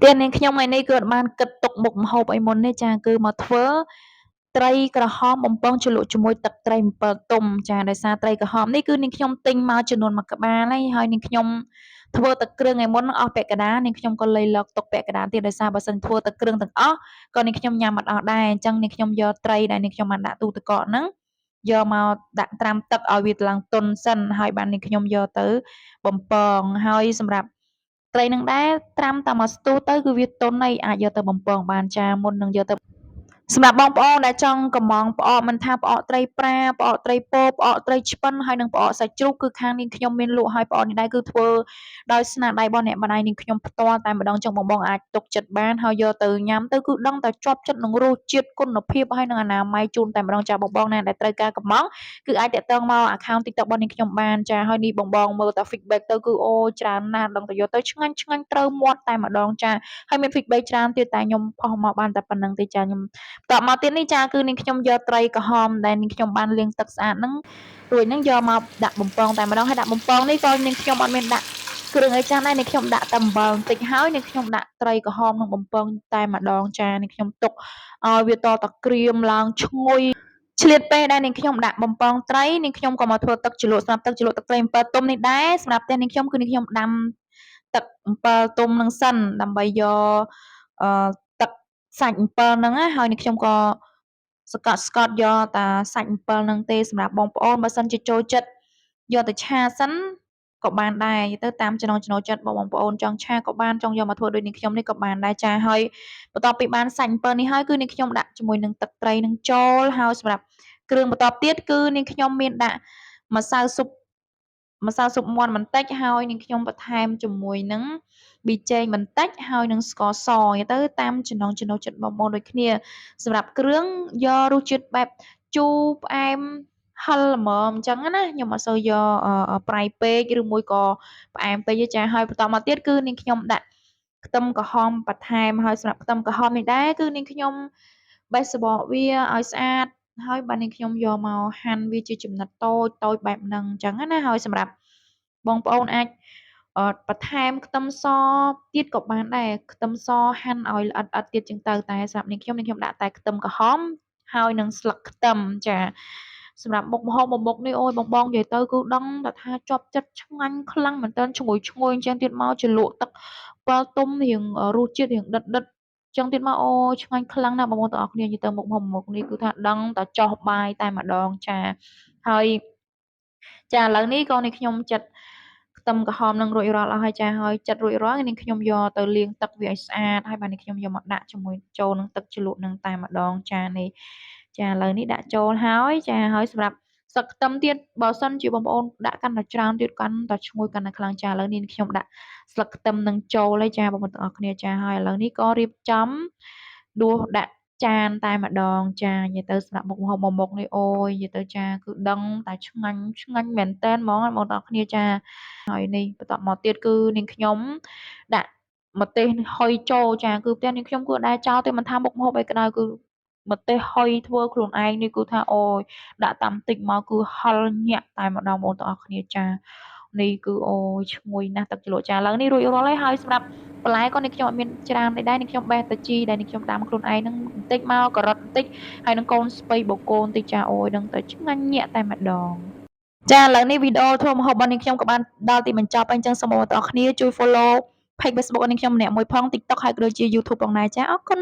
ផ្ទះនាងខ្ញុំថ្ងៃនេះគឺអត់បានគិតទុកមុខម្ហូបអីមុនទេចាគឺមកធ្វើត្រីក្រហមបំពងជ្រលក់ជាមួយទឹកត្រីអំពិលទុំចាដោយសារត្រីក្រហមនេះគឺនាងខ្ញុំទិញមកចំនួន1ក្បាលហើយនាងខ្ញុំធ្វើទឹកគ្រឿងឯមុនអស់ពាក់កណ្ដាលនាងខ្ញុំក៏លៃលកទុកពាក់កណ្ដាលទៀតដោយសារបើសិនធ្វើទឹកគ្រឿងទាំងអស់ក៏នាងខ្ញុំញ៉ាំអត់អស់ដែរអញ្ចឹងនាងខ្ញុំយកត្រីដែលនាងខ្ញុំបានដាក់ទូទឹកកកហ្នឹងយកមកដាក់ត្រាំទឹកឲ្យវាឡើងទន់សិនហើយបាននាងខ្ញុំយកទៅបំពងហើយសម្រាប់ត្រីនឹងដែរត្រាំតែមួយស្ទុះទៅគឺវាទន់ហើយអាចយកទៅបំពងបានចាមុននឹងយកទៅសម្រាប់បងប្អូនដែលចង់កម្មង់ផ្អកមិនថាផ្អកត្រីប្រាផ្អកត្រីពោផ្អកត្រីឆ្ពិនហើយនិងផ្អកសាច់ជ្រូកគឺខាងនាងខ្ញុំមានលក់ហើយផ្អកនេះដែរគឺធ្វើដោយស្នាដៃរបស់អ្នកម្ដាយនាងខ្ញុំផ្ទាល់តែម្ដងចឹងបងអាចទុកចិត្តបានហើយយកទៅញ៉ាំទៅគឺដឹងតែជាប់ចិត្តនឹងរសជាតិគុណភាពហើយនិងអនាម័យជូនតែម្ដងចាបងណាដែលត្រូវការកម្មង់គឺអាចតាក់ទងមក account TikTok របស់នាងខ្ញុំបានចាហើយនេះបងមើលតែ feedback ទៅគឺអូច្រើនណាស់ដឹងតែយកទៅឆ្ងាញ់ត្រូវមាត់តែម្ដងចាហើយមាន feedback ច្រើនទៀតតែខ្ញុំផុសមកបានតែប៉ុណ្្នឹងទេចាខ្ញុំតបមកទៀតនេះចាគឺនាងខ្ញុំយកត្រីក្រហមដែលនាងខ្ញុំបានលាងទឹកស្អាតហ្នឹងរួចហ្នឹងយកមកដាក់បំពងតែម្ដងហើយដាក់បំពងនេះក៏នាងខ្ញុំអត់មានដាក់គ្រឿងអីចាស់ដែរនាងខ្ញុំដាក់តែអំបិលបន្តិចហើយនាងខ្ញុំដាក់ត្រីក្រហមនឹងបំពងតែម្ដងចានាងខ្ញុំទុកឲ្យវាតតែក្រៀមឡើងឈ្ងុយឆ្លៀតពេលដែលនាងខ្ញុំដាក់បំពងត្រីនាងខ្ញុំក៏មកធ្វើទឹកជ្រលក់សម្រាប់ទឹកជ្រលក់ទឹកត្រីអំពិលទុំនេះដែរសម្រាប់ផ្ទះនាងខ្ញុំគឺនាងខ្ញុំដាំទឹកអំពិលទុំនឹងសិនដើម្បីយកទឹកសាច់អំពិលហ្នឹងហើយនាងខ្ញុំក៏ស្កត់យកតាសាច់អំពិលហ្នឹងទេសម្រាប់បងប្អូនបើសិនជាចូលចិត្តយកទៅឆាសិនក៏បានដែរទៅតាមចំណង់ចំណូលចិត្តបងប្អូនចង់ឆាក៏បានចង់យកមកធ្វើដូចនាងខ្ញុំនេះក៏បានដែរចាហើយបន្ទាប់ពីបានសាច់អំពិលនេះហើយគឺនាងខ្ញុំដាក់ជាមួយនឹងទឹកត្រីនឹងចូលហើយសម្រាប់គ្រឿងបន្ទាប់ទៀតគឺនាងខ្ញុំមានដាក់ម្សៅស៊ុបមាន់បន្តិចហើយនាងខ្ញុំបន្ថែមជាមួយនឹងប៊ីចេងបន្តិចហើយនឹងស្ករសទៅតាមចំណង់ចំណូលចិត្តបងប្អូនដូចគ្នាសម្រាប់គ្រឿងយករសជាតិបែបជូរផ្អែមហឹរល្មមអញ្ចឹងណាខ្ញុំអត់សូវយកប្រៃពេកឬមួយក៏ផ្អែមពេកទេចាហើយបន្តមកទៀតគឺនាងខ្ញុំដាក់ខ្ទឹមក្រហមបន្ថែមហើយសម្រាប់ខ្ទឹមក្រហមនេះដែរគឺនាងខ្ញុំបេះសំបកវាឲ្យស្អាតហើយបាទនាងខ្ញុំយកមកហាន់វាជាចំណិតតូចបែបហ្នឹងអញ្ចឹងណាហើយសម្រាប់បងប្អូនអាចបន្ថែមខ្ទឹមសទៀតក៏បានដែរខ្ទឹមសហាន់ឲ្យល្អិតទៀតចឹងទៅតែសម្រាប់នាងខ្ញុំដាក់តែខ្ទឹមក្រហមហើយនឹងស្លឹកខ្ទឹមចាសម្រាប់មុខម្ហូបមួយមុខនេះអូយបងនិយាយទៅគឺដឹងតែថាជាប់ចិត្តឆ្ងាញ់ខ្លាំងមែនទែនឈ្ងុយអញ្ចឹងទៀតមកជ្រលក់ទឹកពិលទុំរៀងរសជាតិរៀងដិតចឹងទៀតមកអូឆ្ងាញ់ខ្លាំងណាស់បងប្អូនទាំងអស់គ្នានិយាយទៅមុខម្ហូបមួយមុខនេះគឺថាដឹងតែចោះបាយតែម្ដងចាហើយចាឥឡូវនេះក៏នាងខ្ញុំចិតខ្ទឹមក្រហមនឹងរួចរាល់អស់ហើយចាហើយចិតរួចរាល់នាងខ្ញុំយកទៅលាងទឹកវាឲ្យស្អាតហើយបាទនាងខ្ញុំយកមកដាក់ជាមួយចូលនឹងទឹកជ្រលក់នឹងតែម្ដងចានេះចាឥឡូវនេះដាក់ចូលហើយចាហើយសម្រាប់ស្លឹកខ្ទឹមទៀតបើសិនជាបងប្អូនដាក់កាន់តែច្រើនទៀតកាន់តែឈ្ងុយកាន់តែខ្លាំងចាឥឡូវនេះខ្ញុំដាក់ស្លឹកខ្ទឹមនឹងចូលហើយចាបងប្អូនទាំងអស់គ្នាចាហើយឥឡូវនេះក៏រៀបចំដួសដាក់ចានតែម្ដងចានិយាយទៅសម្រាប់មុខម្ហូបមួយមុខនេះអូយនិយាយទៅចាគឺដឹងតែឆ្ងាញ់មែនតែនហ្មងបងប្អូនទាំងអស់គ្នាចាហើយនេះបន្តមកទៀតគឺនាងខ្ញុំដាក់ម្ទេសហុយចូលចាគឺផ្ទះនាងខ្ញុំគឺអត់ដែលចោលទេមិនថាមុខម្ហូបអីក៏ដោយគឺម្ទេសហុយធ្វើខ្លួនឯងនេះគឺថាអូយដាក់តាមតិចមកគឺហឹរញាក់តែម្ដងបងប្អូនទាំងអស់គ្នាចានេះគឺអូយឈ្ងុយណាស់ទឹកជ្រលក់ចាឥឡូវនេះរួចរាល់ហើយសម្រាប់បន្លែក៏នាងខ្ញុំអត់មានច្រើនទេដែរនាងខ្ញុំបេះតាជីដែលនាងខ្ញុំដាំខ្លួនឯងហ្នឹងបន្តិចមកការ៉ុតបន្តិចហើយនឹងកូនស្ពៃបូកូនបន្តិចចាអូយដឹងតែឆ្ងាញ់ញាក់តែម្ដងចាឥឡូវនេះវីដេអូធ្វើម្ហូបរបស់នាងខ្ញុំក៏បានដល់ទីបញ្ចប់ហើយអញ្ចឹងសូមបងប្អូនទាំងអស់គ្នាជួយ follow page Facebook របស់នាងខ្ញុំម្នាក់មួយផង TikTok ហើយក៏ដូចជា YouTube ផងដែរចាអរគុណ